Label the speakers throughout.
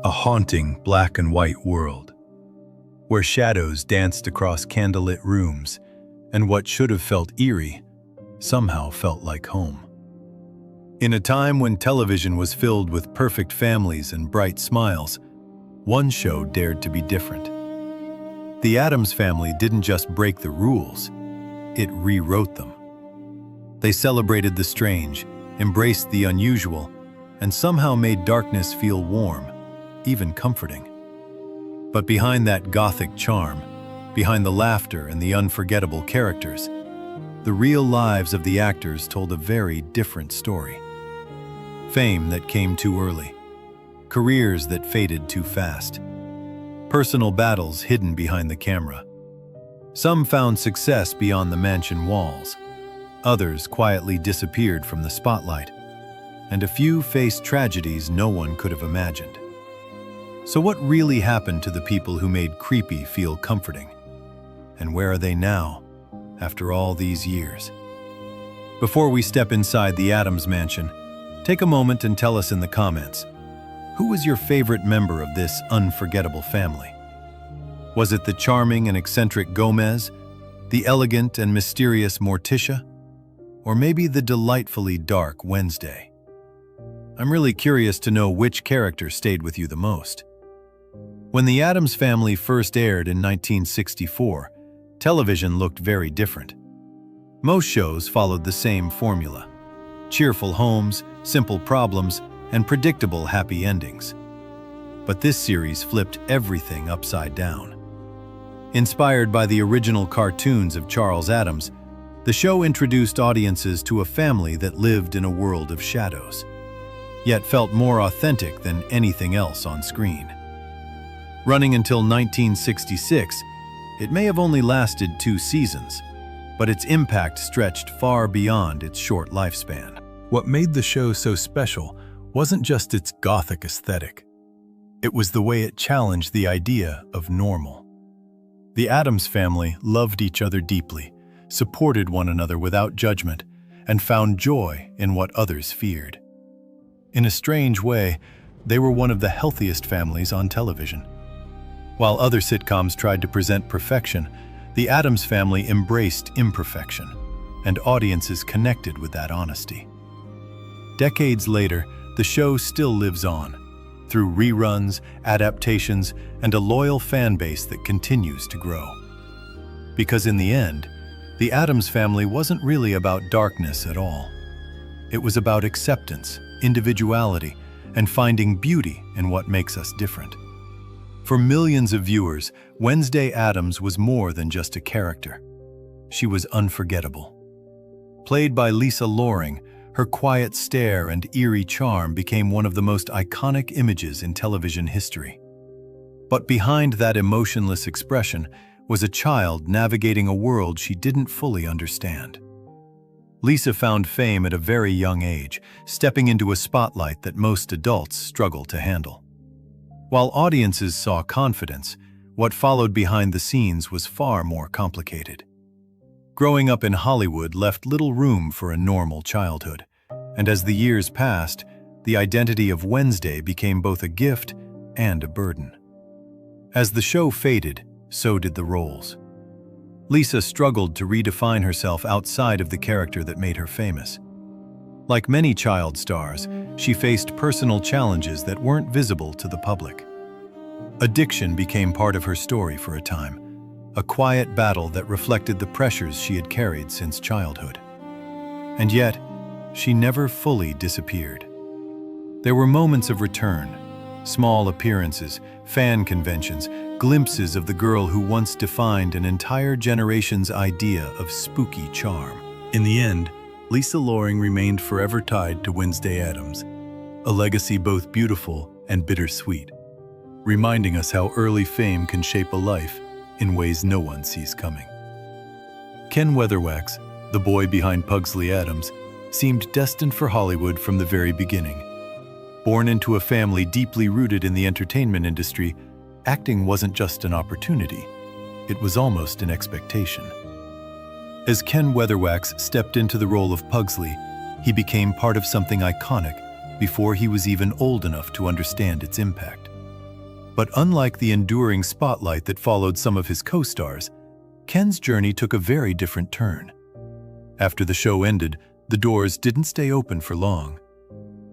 Speaker 1: A haunting black and white world, where shadows danced across candlelit rooms, and what should have felt eerie somehow felt like home. In a time when television was filled with perfect families and bright smiles, one show dared to be different. The Addams Family didn't just break the rules, it rewrote them. They celebrated the strange, embraced the unusual, and somehow made darkness feel warm, even comforting. But behind that gothic charm, behind the laughter and the unforgettable characters, the real lives of the actors told a very different story. Fame that came too early, careers that faded too fast, personal battles hidden behind the camera. Some found success beyond the mansion walls, others quietly disappeared from the spotlight, and a few faced tragedies no one could have imagined. So what really happened to the people who made creepy feel comforting? And where are they now, after all these years? Before we step inside the Addams mansion, take a moment and tell us in the comments, who was your favorite member of this unforgettable family? Was it the charming and eccentric Gomez, the elegant and mysterious Morticia, or maybe the delightfully dark Wednesday? I'm really curious to know which character stayed with you the most. When the Addams Family first aired in 1964, television looked very different. Most shows followed the same formula: cheerful homes, simple problems, and predictable happy endings. But this series flipped everything upside down. Inspired by the original cartoons of Charles Addams, the show introduced audiences to a family that lived in a world of shadows, yet felt more authentic than anything else on screen. Running until 1966, it may have only lasted 2 seasons, but its impact stretched far beyond its short lifespan.
Speaker 2: What made the show so special wasn't just its gothic aesthetic. It was the way it challenged the idea of normal. The Addams Family loved each other deeply, supported one another without judgment, and found joy in what others feared. In a strange way, they were one of the healthiest families on television. While other sitcoms tried to present perfection, the Addams Family embraced imperfection, and audiences connected with that honesty. Decades later, the show still lives on, through reruns, adaptations, and a loyal fan base that continues to grow. Because in the end, the Addams Family wasn't really about darkness at all. It was about acceptance, individuality, and finding beauty in what makes us different. For millions of viewers, Wednesday Addams was more than just a character. She was unforgettable. Played by Lisa Loring, her quiet stare and eerie charm became one of the most iconic images in television history. But behind that emotionless expression was a child navigating a world she didn't fully understand. Lisa found fame at a very young age, stepping into a spotlight that most adults struggle to handle. While audiences saw confidence, what followed behind the scenes was far more complicated. Growing up in Hollywood left little room for a normal childhood, and as the years passed, the identity of Wednesday became both a gift and a burden. As the show faded, so did the roles. Lisa struggled to redefine herself outside of the character that made her famous. Like many child stars, she faced personal challenges that weren't visible to the public. Addiction became part of her story for a time, a quiet battle that reflected the pressures she had carried since childhood. And yet, she never fully disappeared. There were moments of return, small appearances, fan conventions, glimpses of the girl who once defined an entire generation's idea of spooky charm. In the end, Lisa Loring remained forever tied to Wednesday Addams, a legacy both beautiful and bittersweet, reminding us how early fame can shape a life in ways no one sees coming. Ken Weatherwax, the boy behind Pugsley Addams, seemed destined for Hollywood from the very beginning. Born into a family deeply rooted in the entertainment industry, acting wasn't just an opportunity, it was almost an expectation. As Ken Weatherwax stepped into the role of Pugsley, he became part of something iconic before he was even old enough to understand its impact. But unlike the enduring spotlight that followed some of his co-stars, Ken's journey took a very different turn. After the show ended, the doors didn't stay open for long.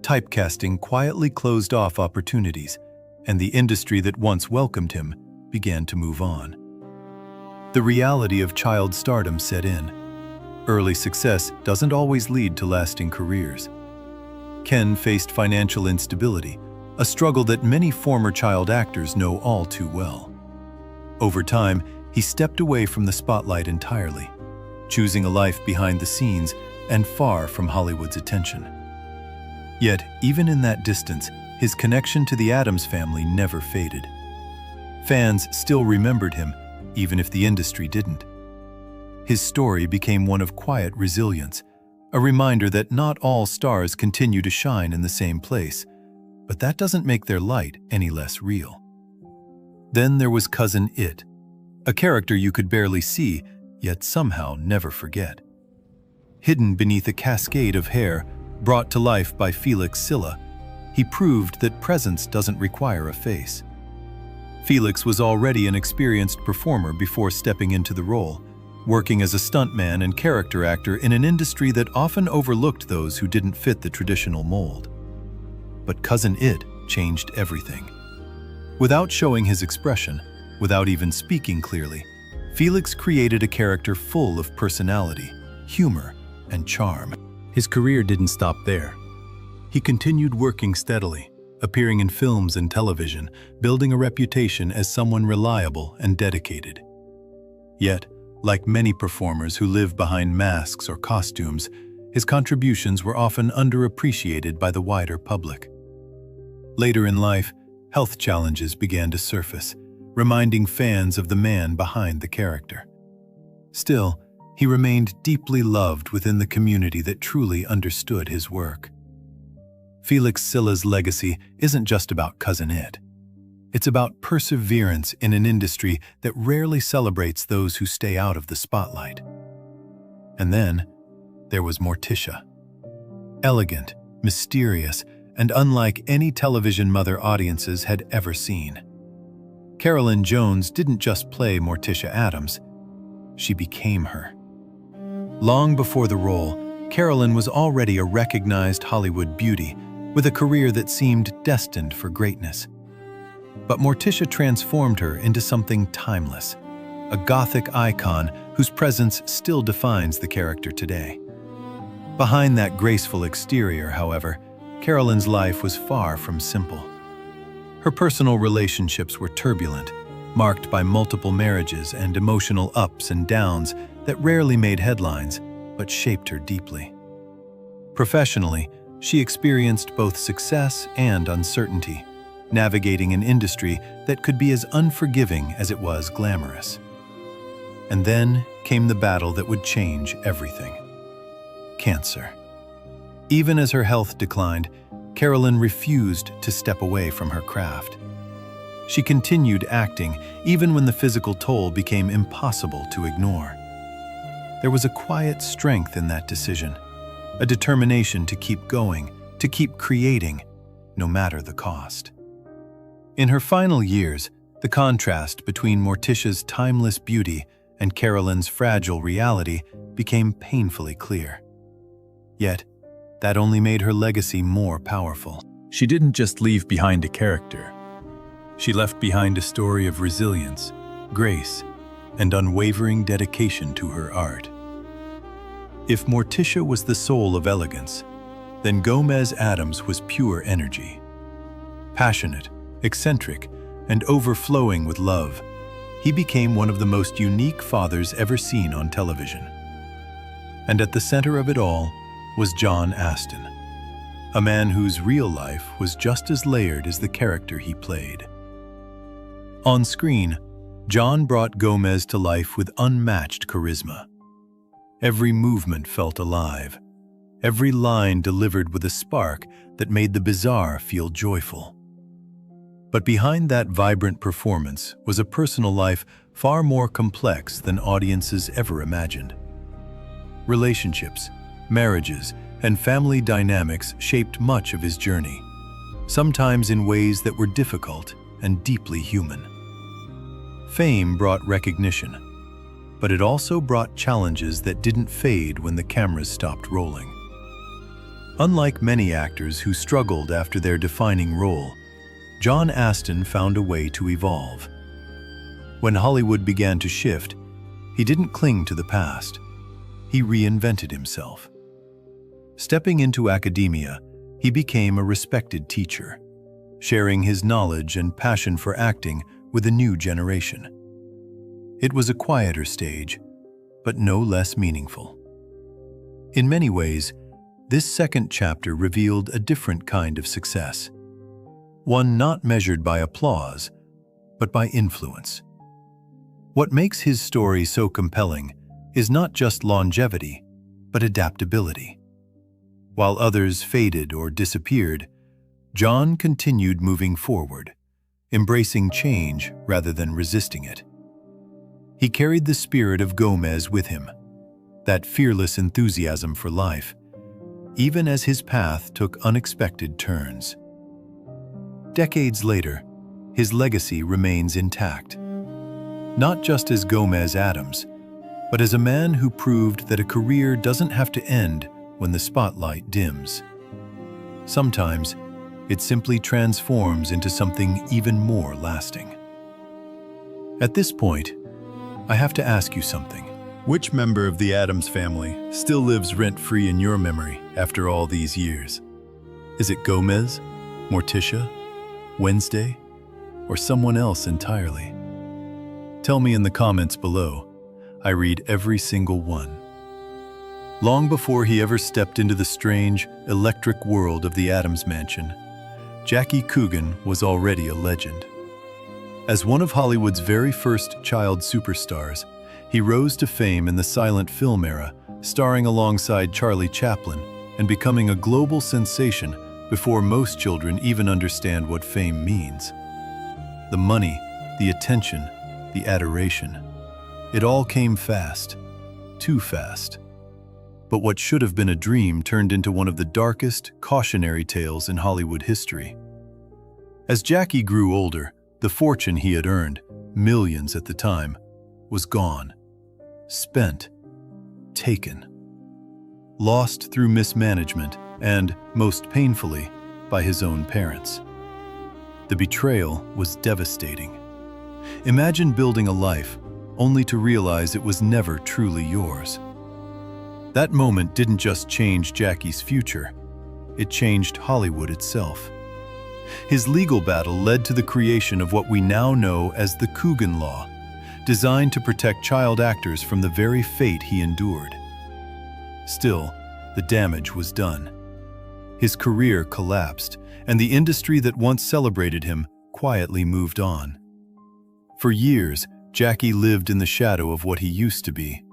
Speaker 2: Typecasting quietly closed off opportunities, and the industry that once welcomed him began to move on. The reality of child stardom set in. Early success doesn't always lead to lasting careers. Ken faced financial instability, a struggle that many former child actors know all too well. Over time, he stepped away from the spotlight entirely, choosing a life behind the scenes and far from Hollywood's attention. Yet, even in that distance, his connection to the Addams family never faded. Fans still remembered him, even if the industry didn't. His story became one of quiet resilience, a reminder that not all stars continue to shine in the same place, but that doesn't make their light any less real. Then there was Cousin It, a character you could barely see, yet somehow never forget. Hidden beneath a cascade of hair, brought to life by Felix Silla, he proved that presence doesn't require a face. Felix was already an experienced performer before stepping into the role, working as a stuntman and character actor in an industry that often overlooked those who didn't fit the traditional mold. But Cousin It changed everything. Without showing his expression, without even speaking clearly, Felix created a character full of personality, humor, and charm. His career didn't stop there. He continued working steadily, appearing in films and television, building a reputation as someone reliable and dedicated. Yet, like many performers who live behind masks or costumes, his contributions were often underappreciated by the wider public. Later in life, health challenges began to surface, reminding fans of the man behind the character. Still, he remained deeply loved within the community that truly understood his work. Felix Silla's legacy isn't just about Cousin It. It's about perseverance in an industry that rarely celebrates those who stay out of the spotlight. And then, there was Morticia. Elegant, mysterious, and unlike any television mother audiences had ever seen. Carolyn Jones didn't just play Morticia Addams, she became her. Long before the role, Carolyn was already a recognized Hollywood beauty with a career that seemed destined for greatness. But Morticia transformed her into something timeless, a gothic icon whose presence still defines the character today. Behind that graceful exterior, however, Carolyn's life was far from simple. Her personal relationships were turbulent, marked by multiple marriages and emotional ups and downs that rarely made headlines, but shaped her deeply. Professionally, she experienced both success and uncertainty, navigating an industry that could be as unforgiving as it was glamorous. And then came the battle that would change everything: cancer. Even as her health declined, Carolyn refused to step away from her craft. She continued acting even when the physical toll became impossible to ignore. There was a quiet strength in that decision, a determination to keep going, to keep creating, no matter the cost. In her final years, the contrast between Morticia's timeless beauty and Carolyn's fragile reality became painfully clear. Yet, that only made her legacy more powerful. She didn't just leave behind a character. She left behind a story of resilience, grace, and unwavering dedication to her art. If Morticia was the soul of elegance, then Gomez Addams was pure energy. Passionate, eccentric, and overflowing with love, he became one of the most unique fathers ever seen on television. And at the center of it all was John Astin, a man whose real life was just as layered as the character he played. On screen, John brought Gomez to life with unmatched charisma. Every movement felt alive, every line delivered with a spark that made the bizarre feel joyful. But behind that vibrant performance was a personal life far more complex than audiences ever imagined. Relationships, marriages, and family dynamics shaped much of his journey, sometimes in ways that were difficult
Speaker 1: and deeply human. Fame brought recognition, but it also brought challenges that didn't fade when the cameras stopped rolling. Unlike many actors who struggled after their defining role, John Astin found a way to evolve. When Hollywood began to shift, he didn't cling to the past. He reinvented himself. Stepping into academia, he became a respected teacher, sharing his knowledge and passion for acting with a new generation. It was a quieter stage, but no less meaningful. In many ways, this second chapter revealed a different kind of success, one not measured by applause, but by influence. What makes his story so compelling is not just longevity, but adaptability. While others faded or disappeared, John continued moving forward, embracing change rather than resisting it. He carried the spirit of Gomez with him, that fearless enthusiasm for life, even as his path took unexpected turns. Decades later, his legacy remains intact. Not just as Gomez Addams, but as a man who proved that a career doesn't have to end when the spotlight dims. Sometimes, it simply transforms into something even more lasting. At this point, I have to ask you something. Which member of the Addams family still lives rent-free in your memory after all these years? Is it Gomez, Morticia, Wednesday, or someone else entirely? Tell me in the comments below. I read every single one. Long before he ever stepped into the strange, electric world of the Addams Mansion, Jackie Coogan was already a legend. As one of Hollywood's very first child superstars, he rose to fame in the silent film era, starring alongside Charlie Chaplin and becoming a global sensation before most children even understand what fame means. The money, the attention, the adoration. It all came fast, too fast. But what should have been a dream turned into one of the darkest, cautionary tales in Hollywood history. As Jackie grew older, the fortune he had earned, millions at the time, was gone. Spent. Taken. Lost through mismanagement and, most painfully, by his own parents. The betrayal was devastating. Imagine building a life only to realize it was never truly yours. That moment didn't just change Jackie's future, it changed Hollywood itself. His legal battle led to the creation of what we now know as the Coogan Law, designed to protect child actors from the very fate he endured. Still, the damage was done. His career collapsed, and the industry that once celebrated him quietly moved on. For years, Jackie lived in the shadow of what he used to be,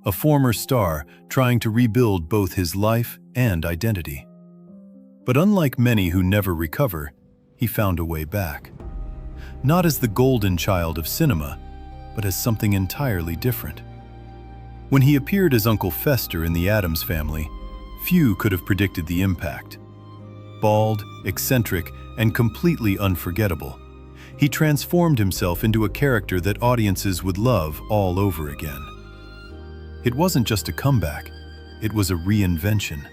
Speaker 1: a former star trying to rebuild both his life and identity. But unlike many who never recover, he found a way back. Not as the golden child of cinema, but as something entirely different. When he appeared as Uncle Fester in the Addams Family, few could have predicted the impact. Bald, eccentric, and completely unforgettable, he transformed himself into a character that audiences would love all over again. It wasn't just a comeback, it was a reinvention.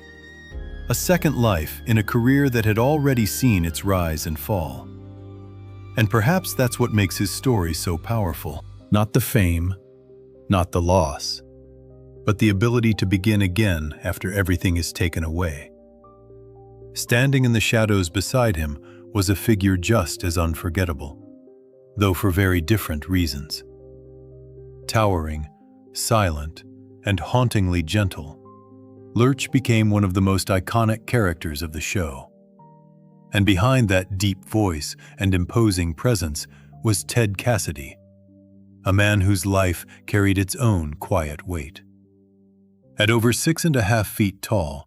Speaker 1: A second life in a career that had already seen its rise and fall. And perhaps that's what makes his story so powerful. Not the fame, not the loss, but the ability to begin again after everything is taken away. Standing in the shadows beside him was a figure just as unforgettable, though for very different reasons. Towering, silent, and hauntingly gentle, Lurch became one of the most iconic characters of the show. And behind that deep voice and imposing presence was Ted Cassidy, a man whose life carried its own quiet weight. At over 6.5 feet tall,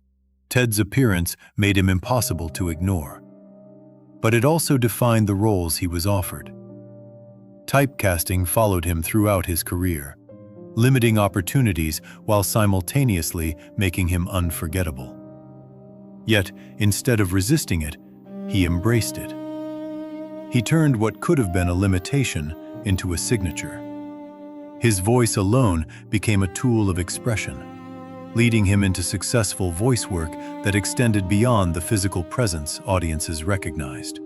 Speaker 1: Ted's appearance made him impossible to ignore. But it also defined the roles he was offered. Typecasting followed him throughout his career, limiting opportunities while simultaneously making him unforgettable. Yet, instead of resisting it, he embraced it. He turned what could have been a limitation into a signature. His voice alone became a tool of expression, leading him into successful voice work that extended beyond the physical presence audiences recognized.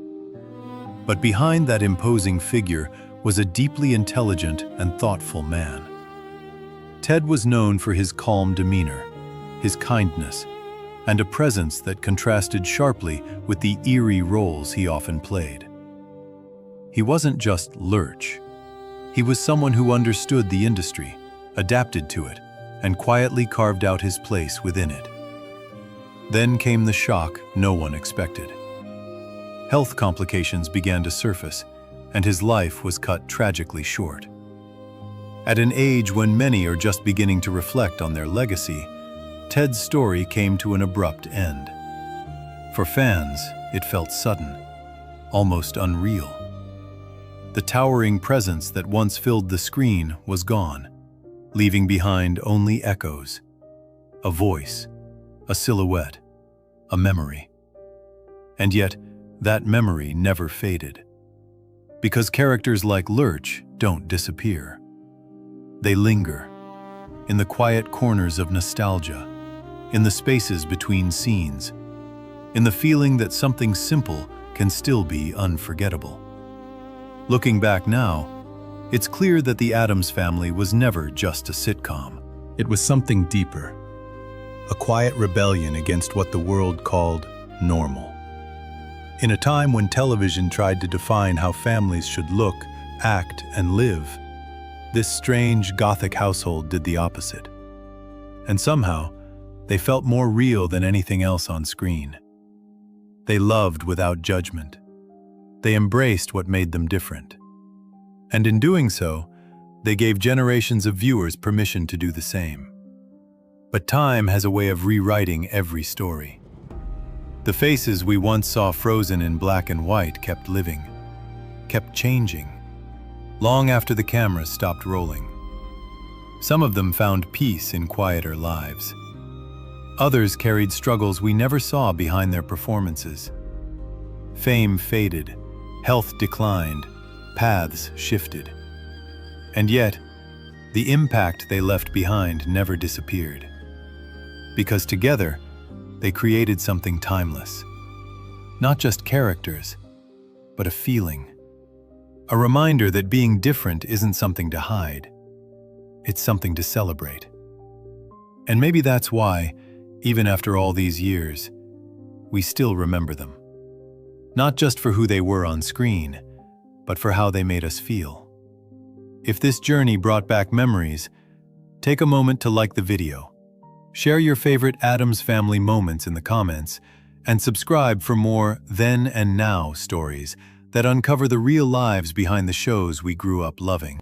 Speaker 1: But behind that imposing figure was a deeply intelligent and thoughtful man. Ted was known for his calm demeanor, his kindness, and a presence that contrasted sharply with the eerie roles he often played. He wasn't just Lurch. He was someone who understood the industry, adapted to it, and quietly carved out his place within it. Then came the shock no one expected. Health complications began to surface, and his life was cut tragically short. At an age when many are just beginning to reflect on their legacy, Ted's story came to an abrupt end. For fans, it felt sudden, almost unreal. The towering presence that once filled the screen was gone, leaving behind only echoes, a voice, a silhouette, a memory. And yet, that memory never faded. Because characters like Lurch don't disappear. They linger, in the quiet corners of nostalgia, in the spaces between scenes, in the feeling that something simple can still be unforgettable. Looking back now, it's clear that the Addams Family was never just a sitcom.
Speaker 2: It was something deeper, a quiet rebellion against what the world called normal. In a time when television tried to define how families should look, act, and live, this strange Gothic household did the opposite. And somehow, they felt more real than anything else on screen. They loved without judgment. They embraced what made them different. And in doing so, they gave generations of viewers permission to do the same. But time has a way of rewriting every story. The faces we once saw frozen in black and white kept living, kept changing, long after the cameras stopped rolling. Some of them found peace in quieter lives. Others carried struggles we never saw behind their performances. Fame faded, health declined, paths shifted. And yet, the impact they left behind never disappeared. Because together, they created something timeless. Not just characters, but a feeling. A reminder that being different isn't something to hide. It's something to celebrate. And maybe that's why, even after all these years, we still remember them. Not just for who they were on screen, but for how they made us feel. If this journey brought back memories, take a moment to like the video. Share your favorite Addams Family moments in the comments, and subscribe for more then and now stories that uncover the real lives behind the shows we grew up loving.